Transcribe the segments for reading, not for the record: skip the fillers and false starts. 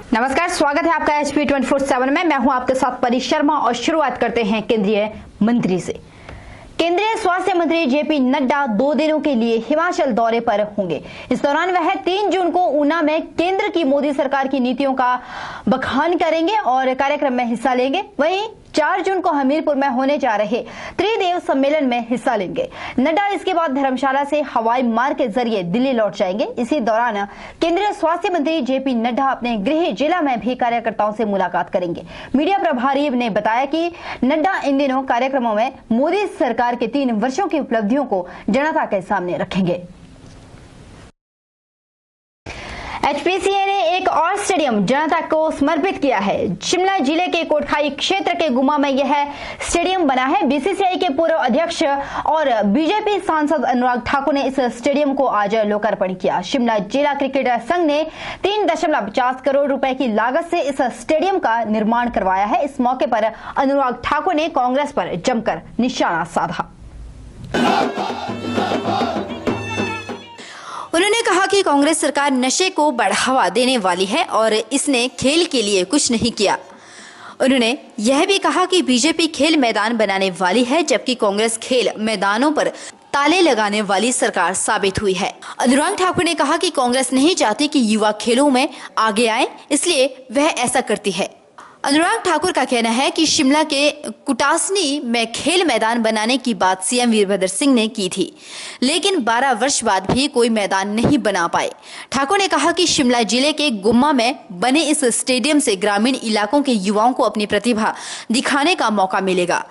नमस्कार, स्वागत है आपका HP 24/7 में। मैं हूं आपके साथ परी शर्मा और शुरुआत करते हैं केंद्रीय मंत्री से। केंद्रीय स्वास्थ्य मंत्री जेपी नड्डा 2 दिनों के लिए हिमाचल दौरे पर होंगे। इस दौरान वह 3 जून को ऊना में केंद्र की मोदी सरकार की नीतियों का बखान करेंगे और कार्यक्रम में हिस्सा लेंगे। वहीं 4 जून को हमीरपुर में होने जा रहे त्रिदेव सम्मेलन में हिस्सा लेंगे। नड्डा इसके बाद धर्मशाला से हवाई मार्ग के जरिए दिल्ली लौट जाएंगे। इसी दौरान केंद्रीय स्वास्थ्य मंत्री जेपी नड्डा अपने गृह जिला में भी कार्यकर्ताओं से मुलाकात करेंगे। मीडिया प्रभारी ने बताया कि नड्डा इन दिनों कार्यक्रमों में मोदी सरकार के 3 वर्षों की उपलब्धियों को जनता के सामने रखेंगे। HPCA ने एक और स्टेडियम जनता को समर्पित किया है। शिमला जिले के कोटखाई क्षेत्र के गुम्मा में यह स्टेडियम बना है। BCCI के पूर्व अध्यक्ष और बीजेपी सांसद अनुराग ठाकुर ने इस स्टेडियम को आज लोकार्पण किया। शिमला जिला क्रिकेट संघ ने 3.50 करोड़ रुपए की लागत से इस स्टेडियम का निर्माण करवाया है। इस मौके पर अनुराग ठाकुर ने कांग्रेस पर जमकर निशाना साधा। उन्होंने कहा कि कांग्रेस सरकार नशे को बढ़ावा देने वाली है और इसने खेल के लिए कुछ नहीं किया। उन्होंने यह भी कहा कि बीजेपी खेल मैदान बनाने वाली है, जबकि कांग्रेस खेल मैदानों पर ताले लगाने वाली सरकार साबित हुई है। अनुराग ठाकुर ने कहा कि कांग्रेस नहीं चाहती कि युवा खेलों में आगे आए, इसलिए वह ऐसा करती है। अनुराग ठाकुर का कहना है कि शिमला के कुटासनी में खेल मैदान बनाने की बात सीएम वीरभद्र सिंह ने की थी, लेकिन 12 वर्ष बाद भी कोई मैदान नहीं बना पाए। ठाकुर ने कहा कि शिमला जिले के गुम्मा में बने इस स्टेडियम से ग्रामीण इलाकों के युवाओं को अपनी प्रतिभा दिखाने का मौका मिलेगा।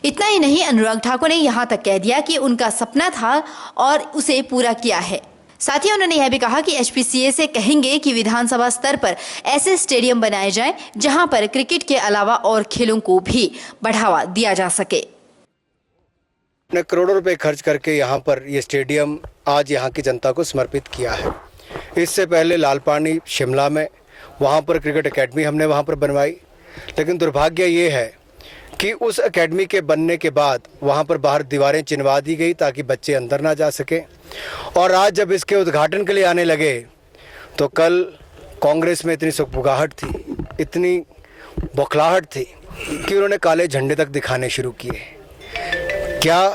इतना ही नहीं, अनुराग ठाकुर ने यहाँ तक कह दिया कि उनका सपना था और उसे पूरा किया है। साथ ही उन्होंने यह भी कहा कि HPCA से कहेंगे कि विधानसभा स्तर पर ऐसे स्टेडियम बनाए जाएं जहां पर क्रिकेट के अलावा और खेलों को भी बढ़ावा दिया जा सके। ने करोड़ों रुपए खर्च करके यहाँ पर ये स्टेडियम आज यहाँ की जनता को समर्पित किया है। इससे पहले लालपानी शिमला में वहाँ पर क्रिकेट एकेडमी हमने वहाँ पर बनवाई, लेकिन दुर्भाग्य ये है कि उस एकेडमी के बनने के बाद वहाँ पर बाहर दीवारें चिनवा दी गई ताकि बच्चे अंदर ना जा सके। और आज जब इसके उद्घाटन के लिए आने लगे तो कल कांग्रेस में इतनी सुगबुगाहट थी, इतनी बौखलाहट थी कि उन्होंने काले झंडे तक दिखाने शुरू किए। क्या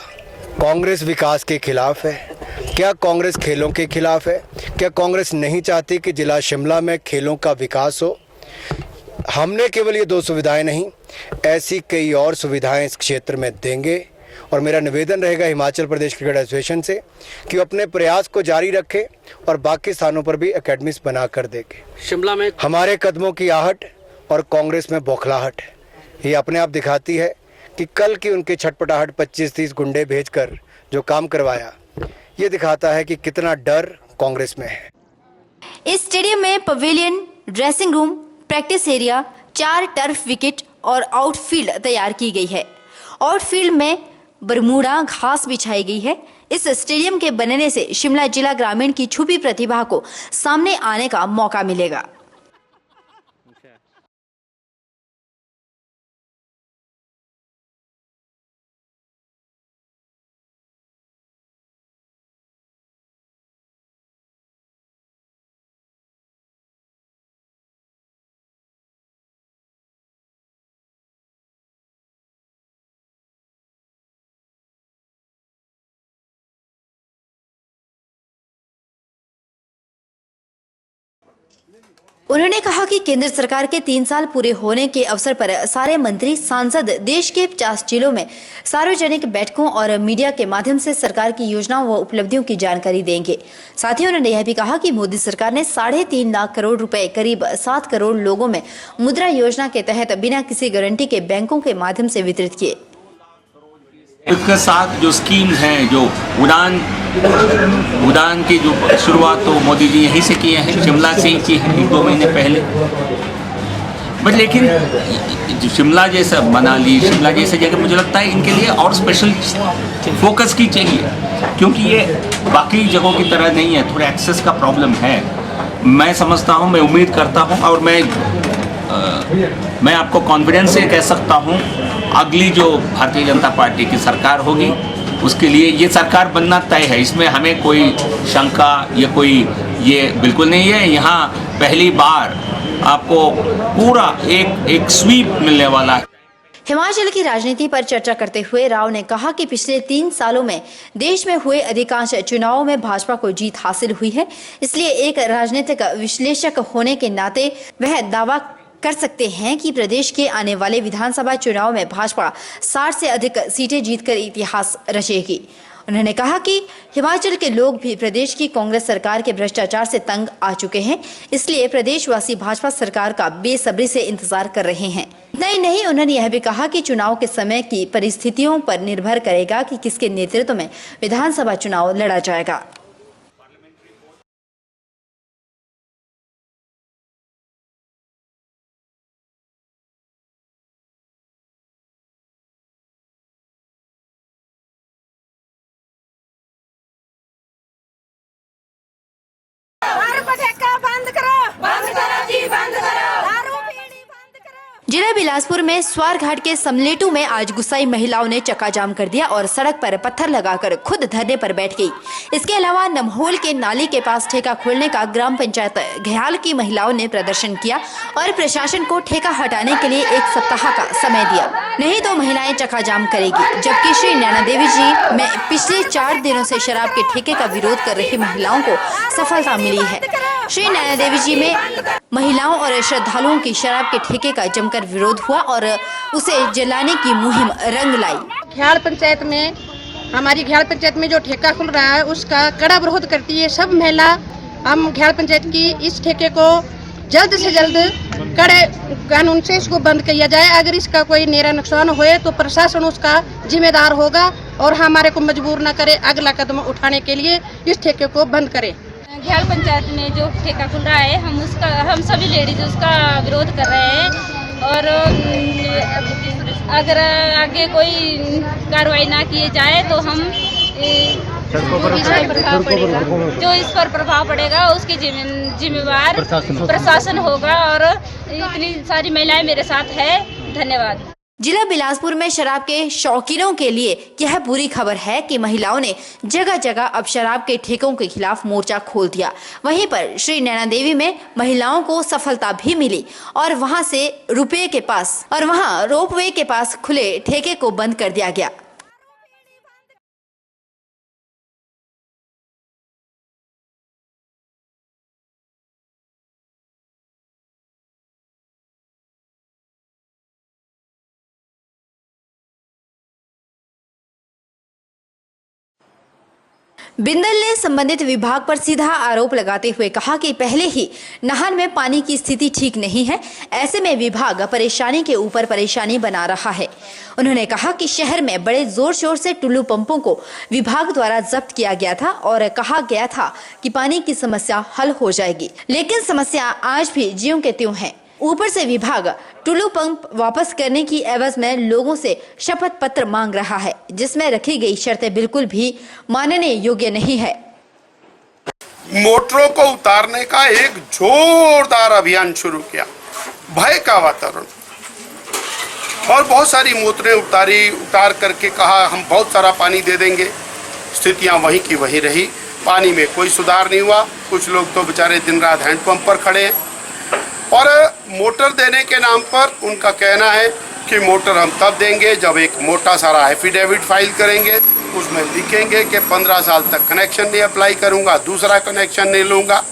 कांग्रेस विकास के खिलाफ है? क्या कांग्रेस खेलों के खिलाफ है? क्या कांग्रेस नहीं चाहती कि जिला शिमला में खेलों का विकास हो? हमने केवल ये 2 सुविधाएं नहीं, ऐसी कई और सुविधाएं इस क्षेत्र में देंगे। और मेरा निवेदन रहेगा हिमाचल प्रदेश क्रिकेट एसोसिएशन से कि वो अपने प्रयास को जारी रखे और बाकी स्थानों पर भी एकेडमीज बना कर देंगे। शिमला में हमारे कदमों की आहट और कांग्रेस में बौखलाहट है। ये अपने आप दिखाती है कि कल की उनकी छटपटाहट 25-30 गुंडे भेजकर जो काम करवाया, ये दिखाता है कि कितना डर कांग्रेस में है। इस स्टेडियम में pavilion, dressing room, practice area, 4 turf wicket और आउटफील्ड तैयार की गई है। आउटफील्ड में बरमूडा घास बिछाई गई है। इस स्टेडियम के बनने से शिमला जिला ग्रामीण की छुपी प्रतिभा को सामने आने का मौका मिलेगा। उन्होंने कहा कि केंद्र सरकार के 3 साल पूरे होने के अवसर पर सारे मंत्री सांसद देश के 50 जिलों में सार्वजनिक बैठकों और मीडिया के माध्यम से सरकार की योजनाओं व उपलब्धियों की जानकारी देंगे। साथ ही उन्होंने यह भी कहा कि मोदी सरकार ने 3.5 लाख करोड़ रुपए करीब 7 करोड़ लोगों में मुद्रा योजना के तहत बिना किसी गारंटी के बैंकों के माध्यम से वितरित किए। इसके साथ जो स्कीम है, जो उड़ान की जो शुरुआत तो मोदी जी यहीं से किए हैं, शिमला से ही की है 1-2 महीने पहले। बट लेकिन जो शिमला जैसा मनाली, शिमला जैसे जगह मुझे लगता है इनके लिए और स्पेशल फोकस की चाहिए, क्योंकि ये बाकी जगहों की तरह नहीं है, थोड़ा एक्सेस का प्रॉब्लम है। मैं समझता हूँ, मैं उम्मीद करता हूँ और मैं आपको कॉन्फिडेंस से कह सकता हूँ, अगली जो भारतीय जनता पार्टी की सरकार होगी उसके लिए ये सरकार बनना तय है। इसमें हमें कोई शंका या कोई ये बिल्कुल नहीं है। यहाँ पहली बार आपको पूरा एक स्वीप मिलने वाला है। हिमाचल की राजनीति पर चर्चा करते हुए राव ने कहा कि पिछले 3 सालों में देश में हुए अधिकांश चुनावों में भाजपा को जीत हासिल हुई है। इसलिए एक राजनीतिक विश्लेषक होने के नाते वह दावा कर सकते हैं कि प्रदेश के आने वाले विधानसभा चुनाव में भाजपा 60 से अधिक सीटें जीतकर इतिहास रचेगी। उन्होंने कहा कि हिमाचल के लोग भी प्रदेश की कांग्रेस सरकार के भ्रष्टाचार से तंग आ चुके हैं, इसलिए प्रदेशवासी भाजपा सरकार का बेसब्री से इंतजार कर रहे हैं। इतना ही नहीं, उन्होंने यह भी कहा कि चुनाव के समय की परिस्थितियों पर निर्भर करेगा कि किसके नेतृत्व में विधानसभा चुनाव लड़ा जाएगा। जिला बिलासपुर में स्वारघाट के समलेटू में आज गुस्साई महिलाओं ने चक्का जाम कर दिया और सड़क पर पत्थर लगाकर खुद धरने पर बैठ गई। इसके अलावा नमहोल के नाली के पास ठेका खोलने का ग्राम पंचायत घयाल की महिलाओं ने प्रदर्शन किया और प्रशासन को ठेका हटाने के लिए 1 सप्ताह का समय दिया, नहीं तो महिलाएं चक्का जाम करेगी। जबकि श्री नैना देवी जी में पिछले 4 दिनों से शराब के ठेके का विरोध कर रही महिलाओं को सफलता मिली है। श्री नैना देवी जी में महिलाओं और श्रद्धालुओं की शराब के ठेके का जमकर विरोध हुआ और उसे जलाने की मुहिम रंग लाई। घयाल पंचायत में, हमारी घयाल पंचायत में जो ठेका खुल रहा है उसका कड़ा विरोध करती है सब महिला। हम घयाल पंचायत की इस ठेके को जल्द से जल्द कड़े कानून से इसको बंद किया जाए। अगर इसका कोई नेरा नुकसान होए तो प्रशासन उसका जिम्मेदार होगा और हमारे को मजबूर न करे अगला कदम उठाने के लिए इस ठेके को बंद करे। घयाल पंचायत में जो ठेका खुल रहा है हम सभी लेडीज उसका विरोध कर रहे हैं और अगर आगे कोई कार्रवाई ना की जाए तो हम जो इस पर प्रभाव पड़ेगा उसकी जिम्मेवार प्रशासन होगा और इतनी सारी महिलाएं मेरे साथ है। धन्यवाद। जिला बिलासपुर में शराब के शौकीनों के लिए यह बुरी खबर है कि महिलाओं ने जगह जगह अब शराब के ठेकों के खिलाफ मोर्चा खोल दिया। वहीं पर श्री नैना देवी में महिलाओं को सफलता भी मिली और वहां रोपवे के पास खुले ठेके को बंद कर दिया गया। बिंदल ने संबंधित विभाग पर सीधा आरोप लगाते हुए कहा कि पहले ही नाहन में पानी की स्थिति ठीक नहीं है, ऐसे में विभाग परेशानी के ऊपर परेशानी बना रहा है। उन्होंने कहा कि शहर में बड़े जोर शोर से टुल्लू पंपों को विभाग द्वारा जब्त किया गया था और कहा गया था कि पानी की समस्या हल हो जाएगी, लेकिन समस्या आज भी ज्यों के त्यों है। ऊपर से विभाग टुल्लू पंप वापस करने की एवज में लोगों से शपथ पत्र मांग रहा है, जिसमें रखी गई शर्तें बिल्कुल भी मानने योग्य नहीं है। मोटरों को उतारने का एक जोरदार अभियान शुरू किया, भय का वातावरण, और बहुत सारी मोटरें उतार करके कहा हम बहुत सारा पानी दे देंगे। स्थितियां वहीं की वहीं रही, पानी में कोई सुधार नहीं हुआ। कुछ लोग तो बेचारे दिन रात हैंडपंप पर खड़े हैं और मोटर देने के नाम पर उनका कहना है कि मोटर हम तब देंगे जब एक मोटा सारा एफिडेविट फाइल करेंगे, उसमें लिखेंगे कि 15 साल तक कनेक्शन नहीं अप्लाई करूंगा, दूसरा कनेक्शन नहीं लूँगा,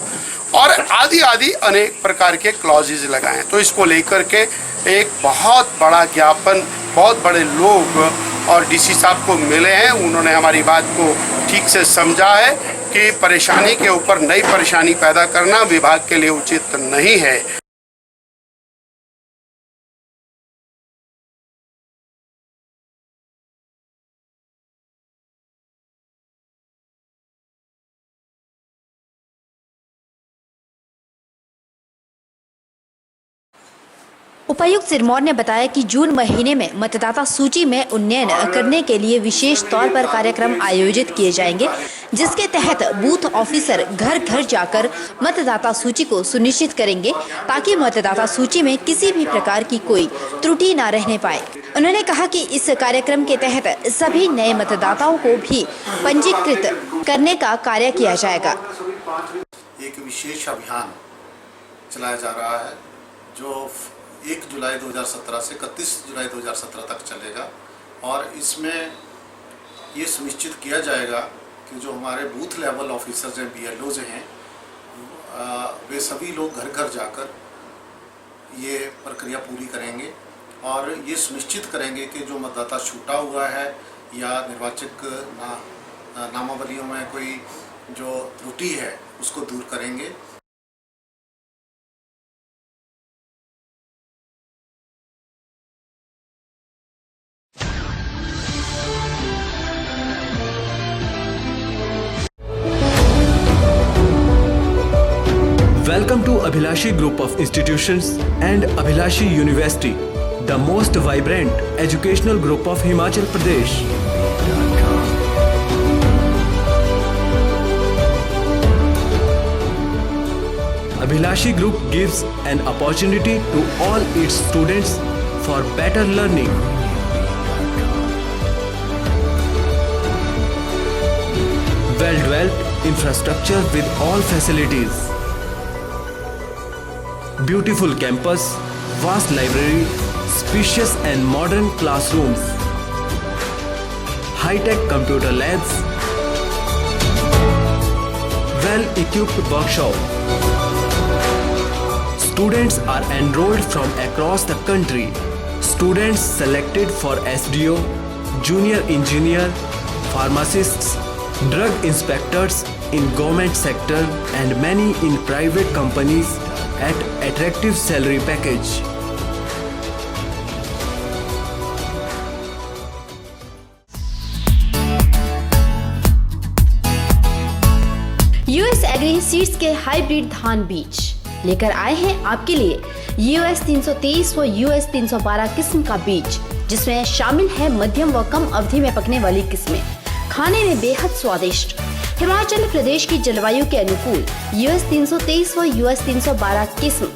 और आदि आदि अनेक प्रकार के क्लॉजेज लगाएं। तो इसको लेकर के एक बहुत बड़ा ज्ञापन बहुत बड़े लोग और डीसी साहब को मिले हैं। उन्होंने हमारी बात को ठीक से समझा है कि परेशानी के ऊपर नई परेशानी पैदा करना विभाग के लिए उचित नहीं है। उपायुक्त सिरमौर ने बताया कि जून महीने में मतदाता सूची में उन्नयन करने के लिए विशेष तौर पर कार्यक्रम आयोजित किए जाएंगे, जिसके तहत बूथ ऑफिसर घर घर जाकर मतदाता सूची को सुनिश्चित करेंगे ताकि मतदाता सूची में किसी भी प्रकार की कोई त्रुटि न रहने पाए। उन्होंने कहा कि इस कार्यक्रम के तहत सभी नए मतदाताओं को भी पंजीकृत करने का कार्य किया जाएगा। एक विशेष अभियान चलाया जा रहा है, जो 1 जुलाई 2017 से 31 जुलाई 2017 तक चलेगा। और इसमें ये सुनिश्चित किया जाएगा कि जो हमारे बूथ लेवल ऑफिसर्स हैं, BLOs हैं, वे सभी लोग घर घर जाकर ये प्रक्रिया पूरी करेंगे और ये सुनिश्चित करेंगे कि जो मतदाता छूटा हुआ है या निर्वाचक नामावलियों में कोई जो त्रुटि है उसको दूर करेंगे। Welcome to Abhilashi Group of Institutions and Abhilashi University, the most vibrant educational group of Himachal Pradesh. Abhilashi Group gives an opportunity to all its students for better learning. Well-developed infrastructure with all facilities. Beautiful campus, vast library, spacious and modern classrooms, high-tech computer labs, well-equipped workshop. Students are enrolled from across the country. Students selected for SDO, junior engineer, pharmacists, drug inspectors in government sector and many in private companies at attractive salary package. US agree seeds के hybrid धान बीज लेकर आए हैं आपके लिए US 323 व US 312 किस्म का बीज, जिसमें शामिल है मध्यम व कम अवधि में पकने वाली किस्में, खाने में बेहद स्वादिष्ट। हिमाचल प्रदेश की जलवायु के अनुकूल US 323 व US 312 किस्म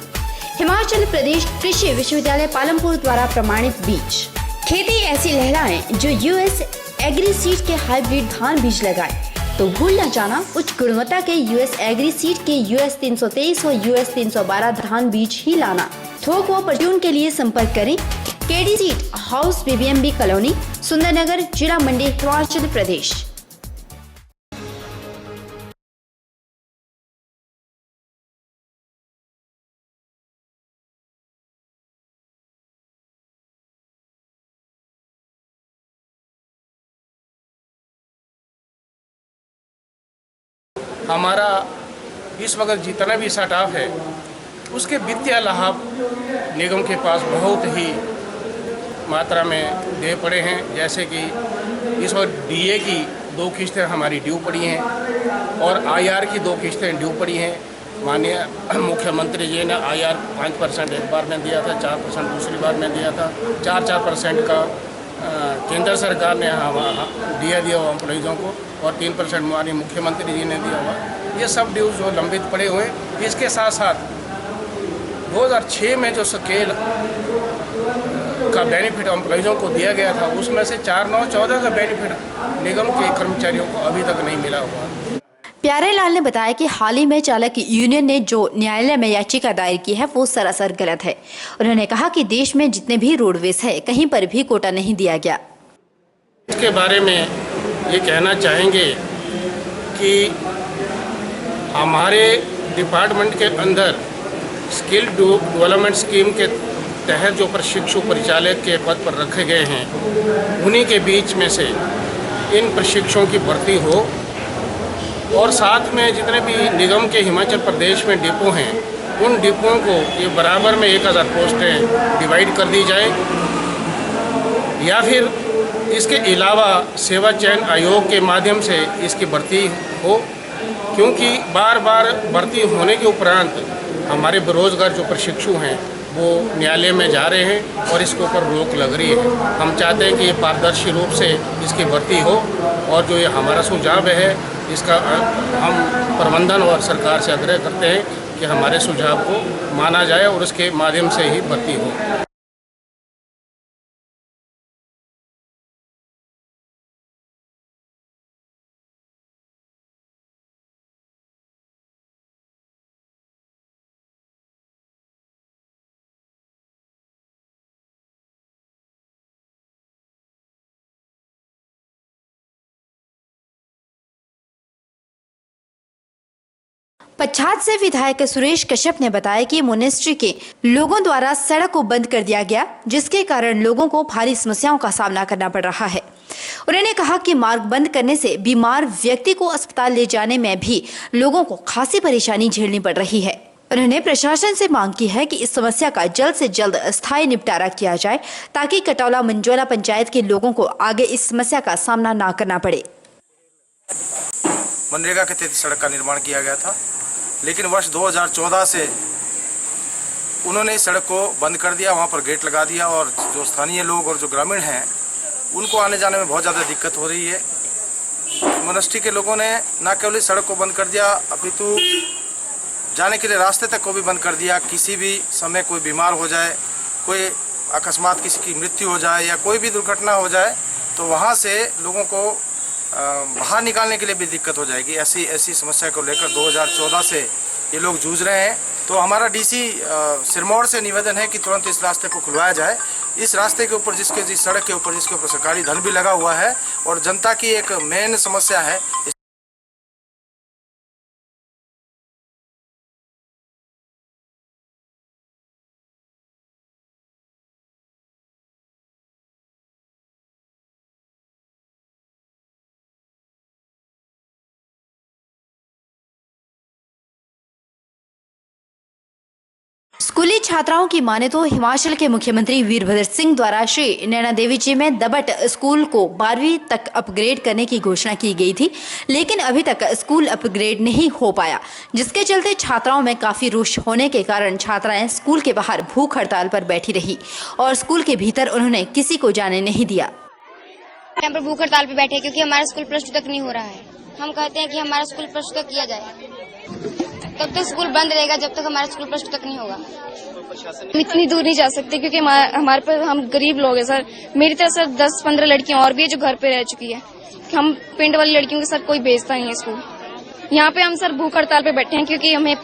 हिमाचल प्रदेश कृषि विश्वविद्यालय पालमपुर द्वारा प्रमाणित बीज। खेती ऐसी लहराएं जो US एग्री सीड के हाइब्रिड धान बीज लगाए, तो भूल न जाना उच्च गुणवत्ता के US एग्री सीड के US 323 व US 312 धान बीज ही लाना। थोक व परचून के लिए संपर्क करें KD seed house BBMB colony, Sundarnagar, जिला मंडी, हिमाचल प्रदेश। हमारा इस वक्त जितना भी स्टाफ है उसके वित्तीय लाभ निगम के पास बहुत ही मात्रा में दे पड़े हैं। जैसे कि इस वक्त DA की 2 किस्तें हमारी ड्यू पड़ी हैं और IR की 2 किस्तें ड्यू पड़ी हैं। माननीय मुख्यमंत्री जी ने IR 5% एक बार में दिया था, 4% दूसरी बार में दिया था, 4% का केंद्र सरकार ने दिया एम्प्लॉइज़ों को और 3% माननीय मुख्यमंत्री जी ने दिया हुआ। ये सब ड्यूज जो लंबित पड़े हुए, इसके साथ साथ 2006 में जो स्केल का बेनिफिट एम्प्लॉइज़ों को दिया गया था, उसमें से 4/9/14 का बेनिफिट निगम के कर्मचारियों को अभी तक नहीं मिला हुआ। प्यारेलाल ने बताया कि हाल ही में चालक यूनियन ने जो न्यायालय में याचिका दायर की है वो सरासर गलत है। उन्होंने कहा कि देश में जितने भी रोडवेज है कहीं पर भी कोटा नहीं दिया गया। इसके बारे में ये कहना चाहेंगे कि हमारे डिपार्टमेंट के अंदर स्किल डेवलपमेंट स्कीम के तहत जो प्रशिक्षु परिचालक के पद पर रखे गए हैं, उन्हीं के बीच में से इन प्रशिक्षुओं की भर्ती हो और साथ में जितने भी निगम के हिमाचल प्रदेश में डिपो हैं, उन डिपों को ये बराबर में 1000 पोस्टें डिवाइड कर दी जाए, या फिर इसके अलावा सेवा चयन आयोग के माध्यम से इसकी भर्ती हो, क्योंकि बार बार भर्ती होने के उपरांत हमारे बेरोजगार जो प्रशिक्षु हैं वो न्यायालय में जा रहे हैं और इसके ऊपर रोक लग रही है। हम चाहते हैं कि ये पारदर्शी रूप से इसकी भर्ती हो और जो ये हमारा सुझाव है इसका हम प्रबंधन और सरकार से आग्रह करते हैं कि हमारे सुझाव को माना जाए और उसके माध्यम से ही भर्ती हो। पच्छाद से विधायक सुरेश कश्यप ने बताया कि मोनेस्ट्री के लोगों द्वारा सड़क को बंद कर दिया गया, जिसके कारण लोगों को भारी समस्याओं का सामना करना पड़ रहा है। उन्होंने कहा कि मार्ग बंद करने से बीमार व्यक्ति को अस्पताल ले जाने में भी लोगों को खासी परेशानी झेलनी पड़ रही है। उन्होंने प्रशासन से मांग की है कि इस समस्या का जल्द से जल्द स्थायी निपटारा किया जाए, ताकि कटौला मंजोला पंचायत के लोगों को आगे इस समस्या का सामना न करना पड़े। मनरेगा के तहत सड़क का निर्माण किया गया था, लेकिन वर्ष 2014 से उन्होंने इस सड़क को बंद कर दिया, वहाँ पर गेट लगा दिया और जो स्थानीय लोग और जो ग्रामीण हैं उनको आने जाने में बहुत ज़्यादा दिक्कत हो रही है। मोनेस्ट्री के लोगों ने न केवल इस सड़क को बंद कर दिया, अपितु जाने के लिए रास्ते तक को भी बंद कर दिया। किसी भी समय कोई बीमार हो जाए, कोई अकस्मात किसी की मृत्यु हो जाए या कोई भी दुर्घटना हो जाए तो वहाँ से लोगों को बाहर निकालने के लिए भी दिक्कत हो जाएगी। ऐसी समस्या को लेकर 2014 से ये लोग जूझ रहे हैं। तो हमारा डीसी सिरमौर से निवेदन है कि तुरंत इस रास्ते को खुलवाया जाए। इस रास्ते के ऊपर जिस सड़क के ऊपर जिसके ऊपर सरकारी धन भी लगा हुआ है और जनता की एक मेन समस्या है। स्कूली छात्राओं की माने तो हिमाचल के मुख्यमंत्री वीरभद्र सिंह द्वारा श्री नैना देवी जी में दबट स्कूल को 12वीं तक अपग्रेड करने की घोषणा की गई थी, लेकिन अभी तक स्कूल अपग्रेड नहीं हो पाया, जिसके चलते छात्राओं में काफी रोष होने के कारण छात्राएं स्कूल के बाहर भूख हड़ताल पर बैठी रही और स्कूल के भीतर उन्होंने किसी को जाने नहीं दिया। यहाँ पर भूख हड़ताल पे बैठे क्योंकि हमारा स्कूल +2 तक नहीं हो रहा है। हम कहते हैं कि हमारा स्कूल +2 तक किया जाए, तब तक स्कूल बंद रहेगा जब तक हमारा स्कूल +2 तक नहीं होगा। हम इतनी दूर नहीं जा सकते क्योंकि हमारे पर हम गरीब लोग हैं सर। मेरी तरह सर 10-15 लड़कियां और भी है जो घर पे रह चुकी है। हम पिंड वाली लड़कियों के साथ कोई भेजता नहीं है स्कूल। यहाँ पे हम सर भूख हड़ताल पे बैठे हैं क्योंकि हमें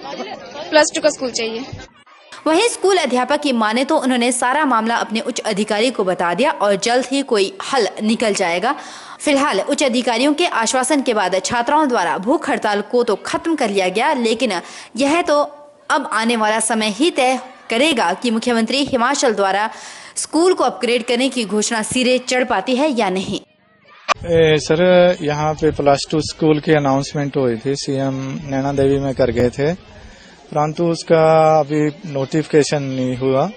+2 का स्कूल चाहिए। वहीं स्कूल अध्यापक की माने तो उन्होंने सारा मामला अपने उच्च अधिकारी को बता दिया और जल्द ही कोई हल निकल जाएगा। फिलहाल उच्च अधिकारियों के आश्वासन के बाद छात्राओं द्वारा भूख हड़ताल को तो खत्म कर लिया गया, लेकिन यह तो अब आने वाला समय ही तय करेगा कि मुख्यमंत्री हिमाचल द्वारा स्कूल को अपग्रेड करने की घोषणा सिरे चढ़ पाती है या नहीं। सर यहाँ पे +2 स्कूल की अनाउंसमेंट हुई थी, सीएम नैना देवी में कर गए थे, परंतु उसका अभी नोटिफिकेशन नहीं हुआ।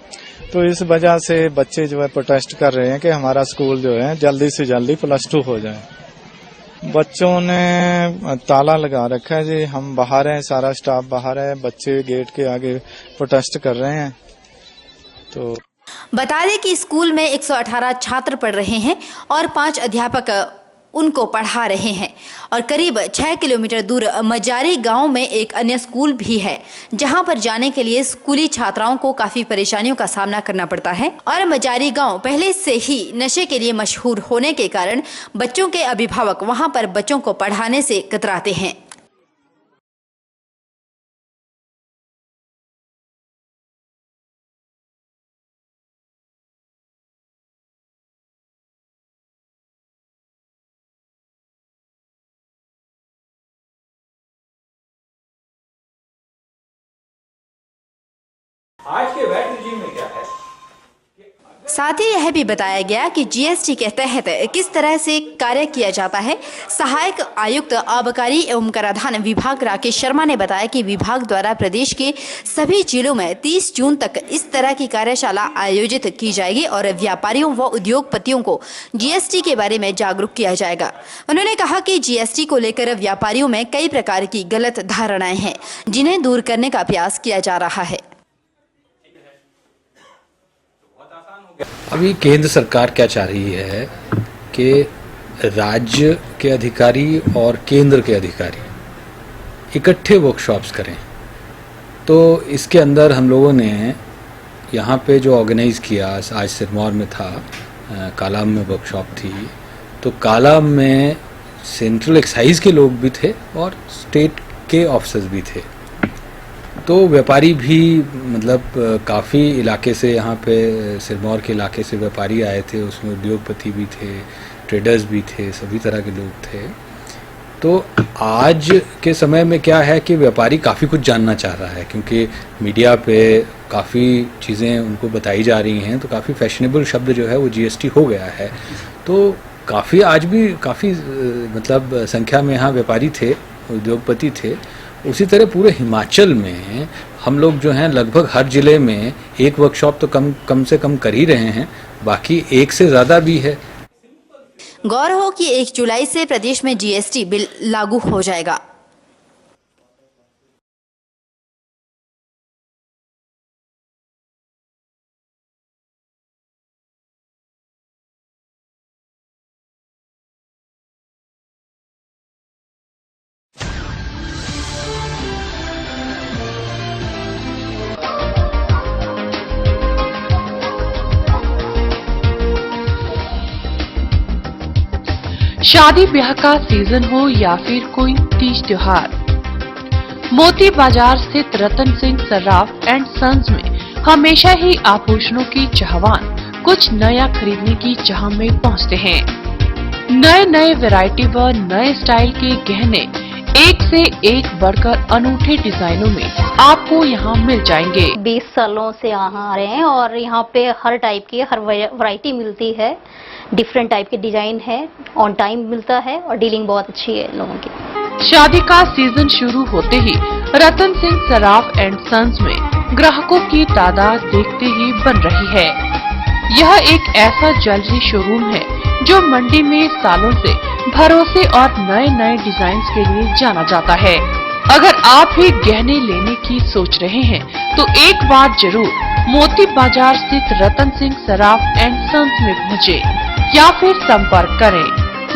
तो इस वजह से बच्चे जो है प्रोटेस्ट कर रहे हैं कि हमारा स्कूल जो है जल्दी से जल्दी +2 हो जाए। बच्चों ने ताला लगा रखा है जी, हम बाहर हैं, सारा स्टाफ बाहर है, बच्चे गेट के आगे प्रोटेस्ट कर रहे हैं। तो बता दें कि स्कूल में 118 छात्र पढ़ रहे हैं और 5 अध्यापक उनको पढ़ा रहे हैं और करीब 6 किलोमीटर दूर मजारी गांव में एक अन्य स्कूल भी है, जहां पर जाने के लिए स्कूली छात्राओं को काफी परेशानियों का सामना करना पड़ता है। और मजारी गांव पहले से ही नशे के लिए मशहूर होने के कारण बच्चों के अभिभावक वहां पर बच्चों को पढ़ाने से कतराते हैं। आज के वैट रिजीम में क्या है? साथ ही यह भी बताया गया कि जीएसटी के तहत किस तरह से कार्य किया जाता है। सहायक आयुक्त आबकारी एवं कराधान विभाग राकेश शर्मा ने बताया कि विभाग द्वारा प्रदेश के सभी जिलों में 30 जून तक इस तरह की कार्यशाला आयोजित की जाएगी और व्यापारियों व उद्योगपतियों को जीएसटी के बारे में जागरूक किया जाएगा। उन्होंने कहा कि जीएसटी को लेकर व्यापारियों में कई प्रकार की गलत धारणाएं हैं, जिन्हें दूर करने का प्रयास किया जा रहा है। अभी केंद्र सरकार क्या चाह रही है कि राज्य के अधिकारी और केंद्र के अधिकारी इकट्ठे वर्कशॉप्स करें। तो इसके अंदर हम लोगों ने यहाँ पे जो ऑर्गेनाइज़ किया, आज सिरमौर में था, कालाम में वर्कशॉप थी, तो कालाम में सेंट्रल एक्साइज के लोग भी थे और स्टेट के ऑफिसर्स भी थे। तो व्यापारी भी मतलब काफ़ी इलाके से, यहाँ पे सिरमौर के इलाके से व्यापारी आए थे, उसमें उद्योगपति भी थे, ट्रेडर्स भी थे, सभी तरह के लोग थे। तो आज के समय में क्या है कि व्यापारी काफ़ी कुछ जानना चाह रहा है, क्योंकि मीडिया पे काफ़ी चीज़ें उनको बताई जा रही हैं, तो काफ़ी फैशनेबल शब्द जो है वो जीएसटी हो गया है। तो काफ़ी आज भी काफ़ी मतलब संख्या में यहाँ व्यापारी थे, उद्योगपति थे। उसी तरह पूरे हिमाचल में हम लोग जो हैं लगभग हर ज़िले में एक वर्कशॉप तो कम से कम कर ही रहे हैं, बाकी एक से ज़्यादा भी है। गौर हो कि 1 जुलाई से प्रदेश में जीएसटी बिल लागू हो जाएगा। शादी ब्याह का सीजन हो या फिर कोई तीज त्योहार, मोती बाजार स्थित रतन सिंह सर्राफ एंड सन्स में हमेशा ही आभूषणों की चाहवान कुछ नया खरीदने की चाह में पहुंचते हैं। नए नए वैरायटी व नए स्टाइल के गहने एक से एक बढ़कर अनूठे डिजाइनों में आपको यहाँ मिल जाएंगे। 20 सालों से यहाँ आ रहे हैं और यहाँ पे हर टाइप की हर वैरायटी मिलती है, डिफरेंट टाइप के डिजाइन है, ऑन टाइम मिलता है और डीलिंग बहुत अच्छी है लोगों की। शादी का सीजन शुरू होते ही रतन सिंह सर्राफ एंड सन्स में ग्राहकों की तादाद देखते ही बन रही है। यह एक ऐसा ज्वेलरी शोरूम है जो मंडी में सालों से भरोसे और नए नए डिजाइन के लिए जाना जाता है। अगर आप भी गहने लेने की सोच रहे हैं तो एक बार जरूर मोती बाजार स्थित रतन सिंह सर्राफ एंड सन्स में पहुँचे या फिर संपर्क करें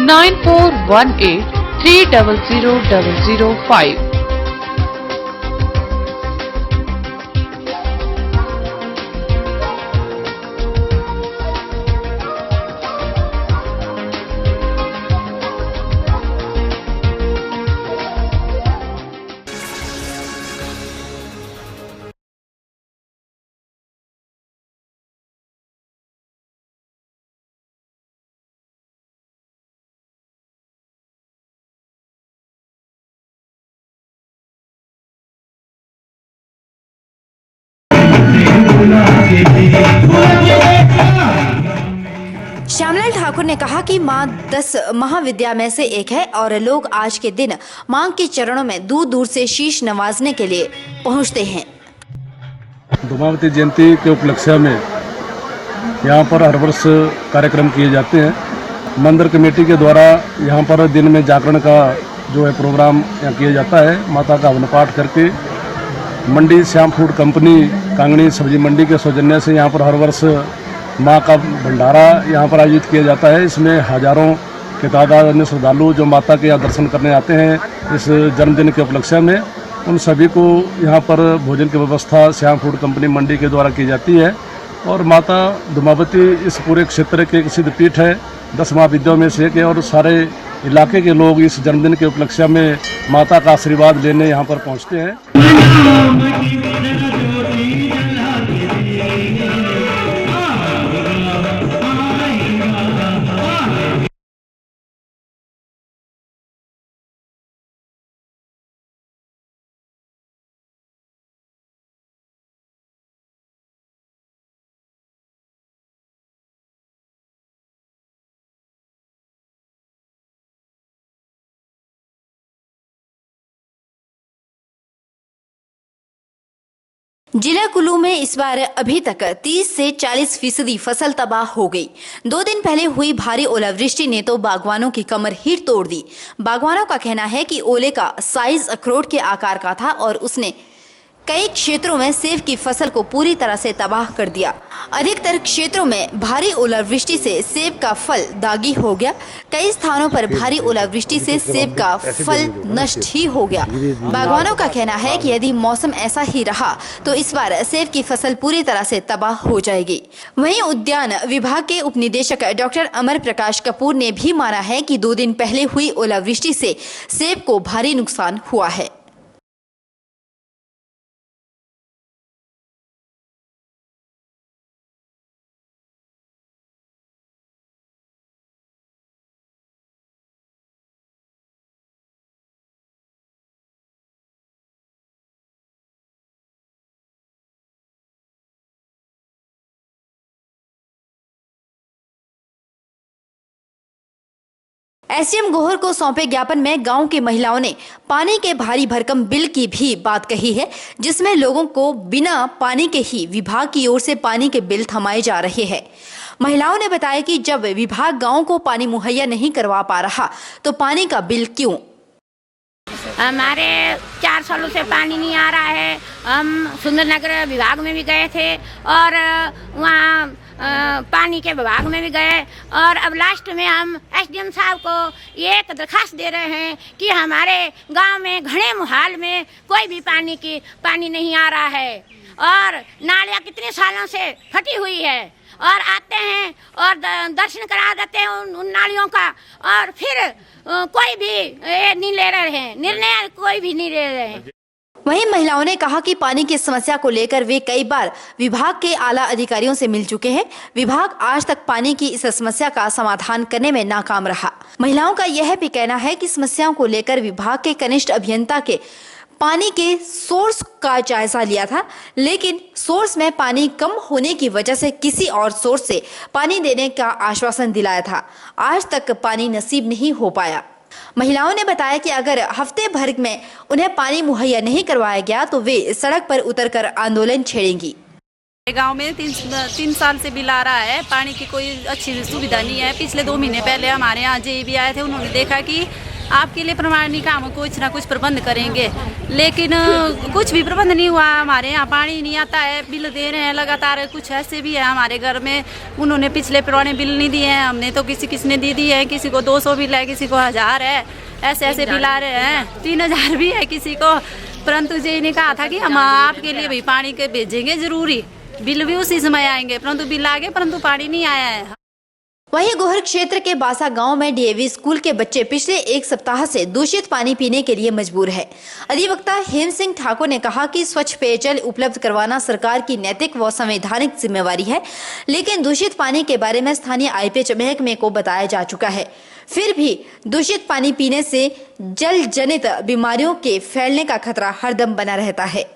9418 300005। श्यामलाल ठाकुर ने कहा कि मां 10 महाविद्या में से एक है और लोग आज के दिन मां के चरणों में दूर दूर से शीश नवाजने के लिए पहुंचते हैं। धूमावती जयंती के उपलक्ष्य में यहाँ पर हर वर्ष कार्यक्रम किए जाते हैं। मंदिर कमेटी के द्वारा यहाँ पर दिन में जागरण का जो है प्रोग्राम यहाँ किया जाता है। माता का हवन पाठ करके मंडी श्याम फूड कंपनी कांगड़ी सब्जी मंडी के सौजन्य से यहाँ पर हर वर्ष माँ का भंडारा यहाँ पर आयोजित किया जाता है। इसमें हजारों के तादाद में श्रद्धालु जो माता के यहाँ दर्शन करने आते हैं इस जन्मदिन के उपलक्ष्य में, उन सभी को यहाँ पर भोजन की व्यवस्था श्याम फूड कंपनी मंडी के द्वारा की जाती है। और माता धूमावती इस पूरे क्षेत्र के एक सिद्ध पीठ है, 10 महाविद्याओं में से एक है और सारे इलाके के लोग इस जन्मदिन के उपलक्ष्य में माता का आशीर्वाद लेने यहाँ पर पहुँचते हैं। जिला कुल्लू में इस बार अभी तक 30 से 40% फसल तबाह हो गई। 2 दिन पहले हुई भारी ओलावृष्टि ने तो बागवानों की कमर ही तोड़ दी। बागवानों का कहना है कि ओले का साइज अखरोट के आकार का था और उसने कई क्षेत्रों में सेब की फसल को पूरी तरह से तबाह कर दिया। अधिकतर क्षेत्रों में भारी ओलावृष्टि से सेब का फल दागी हो गया। कई स्थानों पर भारी ओलावृष्टि से सेब का फल नष्ट ही हो गया। बागवानों का कहना है कि यदि मौसम ऐसा ही रहा तो इस बार सेब की फसल पूरी तरह से तबाह हो जाएगी। वहीं उद्यान विभाग के उप निदेशक डॉक्टर अमर प्रकाश कपूर ने भी माना है कि 2 दिन पहले हुई ओलावृष्टि से सेब को भारी नुकसान हुआ है। एसडीएम गोहर को सौंपे ज्ञापन में गांव की महिलाओं ने पानी के भारी भरकम बिल की भी बात कही है, जिसमें लोगों को बिना पानी के ही विभाग की ओर से पानी के बिल थमाए जा रहे हैं। महिलाओं ने बताया कि जब विभाग गांव को पानी मुहैया नहीं करवा पा रहा तो पानी का बिल क्यों? हमारे 4 सालों से पानी नहीं आ रहा है। हम सुंदरनगर विभाग में भी गए थे और वहाँ पानी के विभाग में भी गए और अब लास्ट में हम एसडीएम साहब को एक दरखास्त दे रहे हैं कि हमारे गांव में घने मुहाल में कोई भी पानी नहीं आ रहा है और नालियाँ कितने सालों से फटी हुई है और आते हैं और दर्शन करा देते हैं उन नालियों का और फिर कोई भी नहीं ले रहे हैं, निर्णय कोई भी नहीं ले रहे हैं। वहीं महिलाओं ने कहा कि पानी की समस्या को लेकर वे कई बार विभाग के आला अधिकारियों से मिल चुके हैं। विभाग आज तक पानी की इस समस्या का समाधान करने में नाकाम रहा। महिलाओं का यह भी कहना है कि समस्याओं को लेकर विभाग के कनिष्ठ अभियंता के पानी के सोर्स का जायजा लिया था, लेकिन सोर्स में पानी कम होने की वजह से किसी और सोर्स से पानी देने का आश्वासन दिलाया था। आज तक पानी नसीब नहीं हो पाया। महिलाओं ने बताया कि अगर हफ्ते भर में उन्हें पानी मुहैया नहीं करवाया गया तो वे सड़क पर उतरकर आंदोलन छेड़ेंगी। गांव में 3 साल से बिल आ रहा है, पानी की कोई अच्छी सुविधा नहीं है। पिछले 2 महीने पहले हमारे यहाँ जेईबी आए थे, उन्होंने देखा कि आपके लिए प्रमाणिक हम कुछ ना कुछ प्रबंध करेंगे, लेकिन कुछ भी प्रबंध नहीं हुआ। हमारे यहाँ पानी नहीं आता है, बिल दे रहे हैं लगातार। कुछ ऐसे भी है हमारे घर में, उन्होंने पिछले पुराने बिल नहीं दिए हैं, हमने तो किसी ने दी है, किसी को 200 बिल है, किसी को 1000 है, ऐसे बिल आ रहे हैं। 3000 भी है किसी को। परंतु जी ने कहा था कि हम आपके लिए भी पानी के भेजेंगे जरूरी, बिल भी उसी समय आएंगे, परंतु बिल आ गए परंतु पानी नहीं आया है। वहीं गोहर क्षेत्र के बासा गांव में डीएवी स्कूल के बच्चे पिछले 1 सप्ताह से दूषित पानी पीने के लिए मजबूर है। अधिवक्ता हेम सिंह ठाकुर ने कहा कि स्वच्छ पेयजल उपलब्ध करवाना सरकार की नैतिक व संवैधानिक जिम्मेवारी है, लेकिन दूषित पानी के बारे में स्थानीय आईपीएच महकमे को बताया जा चुका है। फिर भी दूषित पानी पीने से जल जनित बीमारियों के फैलने का खतरा हरदम बना रहता है।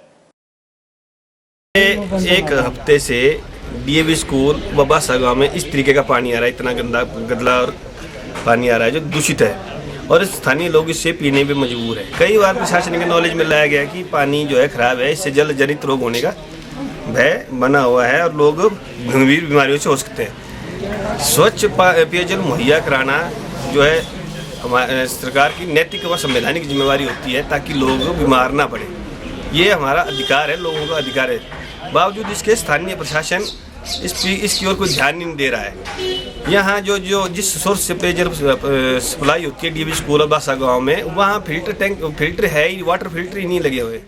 एक हफ्ते से डीएवी स्कूल व बासा गाँव में इस तरीके का पानी आ रहा है, इतना गंदा और पानी आ रहा है जो दूषित है और स्थानीय लोग इससे पीने पे मजबूर है। कई बार प्रशासन के नॉलेज में लाया गया कि पानी जो है खराब है, इससे जल जनित रोग होने का भय बना हुआ है और लोग गंभीर बीमारियों से हो सकते हैं। स्वच्छ पेयजल मुहैया कराना जो है हमारे सरकार की नैतिक व संवैधानिक जिम्मेवारी होती है ताकि लोग बीमार ना पड़े। ये हमारा अधिकार है, लोगों का अधिकार है। बावजूद इसके स्थानीय प्रशासन इसकी ओर कोई ध्यान नहीं दे रहा है। यहाँ जो जिस सोर्स से पेयजल सप्लाई होती है डीएवी स्कूल और बासा गाँव में, वहाँ फिल्टर है ही, वाटर फिल्टर ही नहीं लगे हुए।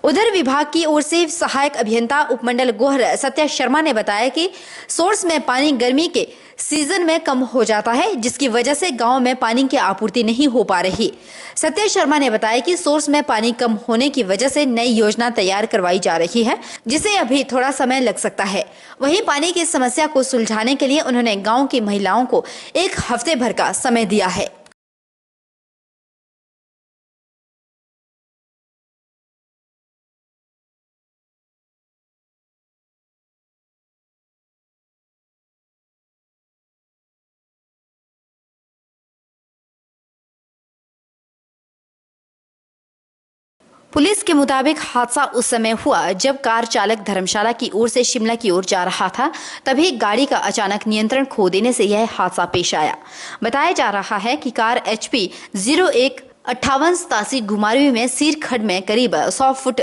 उधर विभाग की ओर से सहायक अभियंता उपमंडल गोहर सत्या शर्मा ने बताया कि सोर्स में पानी गर्मी के सीजन में कम हो जाता है, जिसकी वजह से गांव में पानी की आपूर्ति नहीं हो पा रही। सत्या शर्मा ने बताया कि सोर्स में पानी कम होने की वजह से नई योजना तैयार करवाई जा रही है, जिसे अभी थोड़ा समय लग सकता है। वहीं पानी की समस्या को सुलझाने के लिए उन्होंने गाँव की महिलाओं को 1 हफ्ते भर का समय दिया है। पुलिस के मुताबिक हादसा उस समय हुआ जब कार चालक धर्मशाला की ओर से शिमला की ओर जा रहा था, तभी गाड़ी का अचानक नियंत्रण खो देने से यह हादसा पेश आया। बताया जा रहा है कि कार HP 015887 घुमारवी में सीर खड्ड में करीब 100 फुट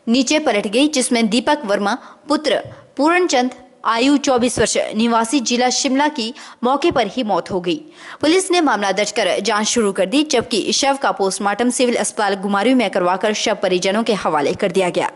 नीचे पलट गई, जिसमें दीपक वर्मा पुत्र पूर्णचंद आयु 24 वर्ष निवासी जिला शिमला की मौके पर ही मौत हो गई। पुलिस ने मामला दर्ज कर जांच शुरू कर दी, जबकि शव का पोस्टमार्टम सिविल अस्पताल घुमारवी में करवाकर शव परिजनों के हवाले कर दिया गया।